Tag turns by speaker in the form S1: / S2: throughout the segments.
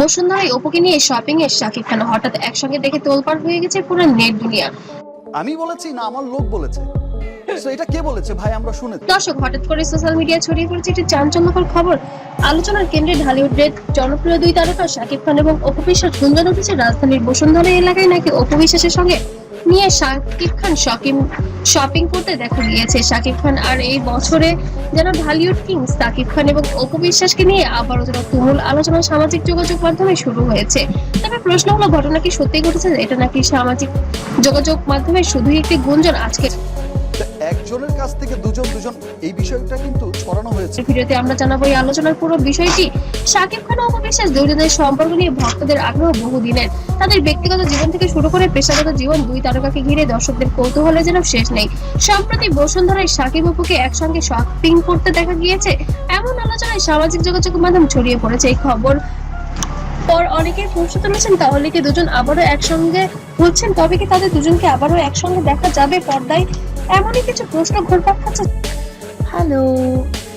S1: বসুন্ধরায় অপুকে নিয়ে শপিং এ শাকিব খান হঠাৎ একসঙ্গে দেখে তোলপাড় হয়ে গেছে পুরো নেট দুনিয়া।
S2: আমি বলেছি না আমার লোক বলেছে? তো এটা কে বলেছে ভাই? আমরা শুনেছি।
S1: দর্শক, হঠাৎ করে সোশ্যাল মিডিয়ায় ছড়িয়ে পড়েছে একটি চাঞ্চল্যকর খবর। আলোচনার কেন্দ্রে ঢালিউডের জনপ্রিয় দুই তারকা শাকিব খান এবং অপু বিশ্বাস গুঞ্জন উঠেছে রাজধানীর বসুন্ধরা এলাকায় নাকি অপু বিশ্বাসের সঙ্গে নিয়ে শাকিব খান শপিং করতে দেখা গিয়েছে। শাকিব খান আর এই বছরে যেন ঢালিউড কিং শাকিব খান এবং অপু বিশ্বাসকে নিয়ে আবারও যেন তুমুল আলোচনা সামাজিক যোগাযোগ মাধ্যমে শুরু হয়েছে। তবে প্রশ্ন হলো, ঘটনা কি সত্যি ঘটেছে? এটা নাকি সামাজিক যোগাযোগ মাধ্যমে শুধুই একটি গুঞ্জন? আজকে
S2: একজনের কাছ থেকে দুজন এই বিষয়টা কিন্তু ছড়ানো হয়েছে।
S1: ভিডিওতে আমরা জানাবো এই আলোচনার পুরো বিষয়টি। শাকিব খান ও অপু বিশ্বাস দুজনের সম্পর্ক নিয়ে ভক্তদের আগ্রহ বহুদিনের। তাদের ব্যক্তিগত জীবন থেকে শুরু করে পেশাগত জীবন, দুই তারকাকে ঘিরে দর্শকদের কৌতূহলে যেন শেষ নেই। সম্প্রতি বসুন্ধরায় শাকিব অপুকে একসঙ্গে শপিং করতে দেখা গিয়েছে, এমন আলোচনায় সামাজিক যোগাযোগ মাধ্যম ছড়িয়ে পড়েছে। এই খবর পর অনেকেই প্রশ্ন তুলেছেন, তাহলে কি দুজন আবারও একসঙ্গে হচ্ছেন? তবে কি তাদের দুজনকে আবারও একসঙ্গে দেখা যাবে পর্দায়? এমনই কিছু প্রশ্ন ঘুরপাক খাচ্ছে।
S3: হ্যালো,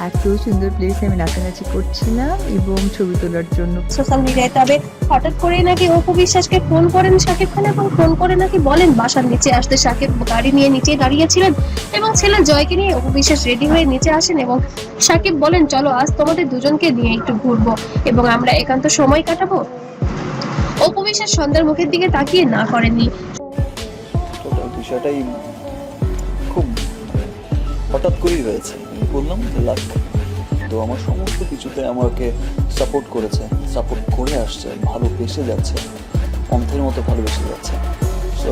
S3: এত সুন্দর প্লেসে আমি নাচানাচি করছিলাম এবং ছবি তোলার জন্য
S1: সোশ্যাল মিডিয়ায়। তবে হঠাৎ করে নাকি অপু বিশ্বাসকে ফোন করেন শাকিব খান এবং ফোন করে নাকি বলেন বাসার নিচে আসতে। শাকিব গাড়ি নিয়ে নিচে দাঁড়িয়েছিলেন এবং ছেলে জয়কে নিয়ে অপু বিশ্বাস রেডি হয়ে নিচে আসেন এবং শাকিব বলেন, চলো আজ তোমাদের দুজনকে নিয়ে একটু ঘুরবো এবং আমরা একান্ত সময় কাটাবো। অপু বিশ্বাস সন্ধ্যার মুখের দিকে তাকিয়ে না করেননি।
S2: বিষয়টাই খুব হঠাৎ করেই হয়েছে। আমি বললাম যে লাক, তো আমার সমস্ত কিছুতে আমাকে সাপোর্ট করেছে, সাপোর্ট করে আসছে, ভালোবেসে যাচ্ছে, অন্ধের মতো ভালোবেসে যাচ্ছে। সো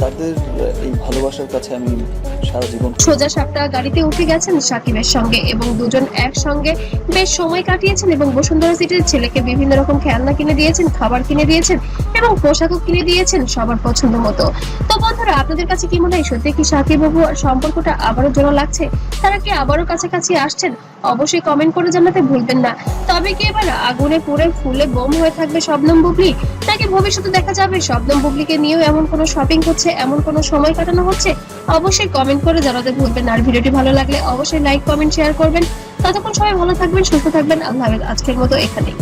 S2: তাদের এই ভালোবাসার কাছে আমি সারা জীবন।
S1: সোজা সাপটা গাড়িতে উঠে গেছেন শাকিবের সঙ্গে এবং দুজন একসঙ্গে বেশ সময় কাটিয়েছেন এবং বসুন্ধরা সিটির ছেলেকে বিভিন্ন রকম খেলনা কিনে দিয়েছেন, খাবার কিনে দিয়েছেন এবং পোশাকও কিনে দিয়েছেন সবার পছন্দ মতো। তো বন্ধুরা, আপনাদের কাছে কি মনে হয়, সত্যি কি শাকিব অপু সম্পর্কটা আবারও জোড়া লাগছে? তারা কি আবারও কাছাকাছি আসছেন? অবশ্যই কমেন্ট করে জানাতে ভুলবেন না। তবে কি এবার আগুনে পুড়ে ফুলে বোম হয়ে থাকবে শবনম বুবলি, নাকি ভবিষ্যতে দেখা যাবে শবনম বুবলিকে নিয়েও এমন কোনো শপিং হচ্ছে, এমন কোনো সময় কাটানো হচ্ছে? অবশ্যই কমেন্ট করে জানাতে ভুলবেন না। আর ভিডিওটি ভালো লাগলে অবশ্যই লাইক, কমেন্ট, শেয়ার করবেন। ততক্ষণ সবাই ভালো থাকবেন, সুস্থ থাকবেন। আল্লাহ হাফেজ। আজকের মতো এখানেই।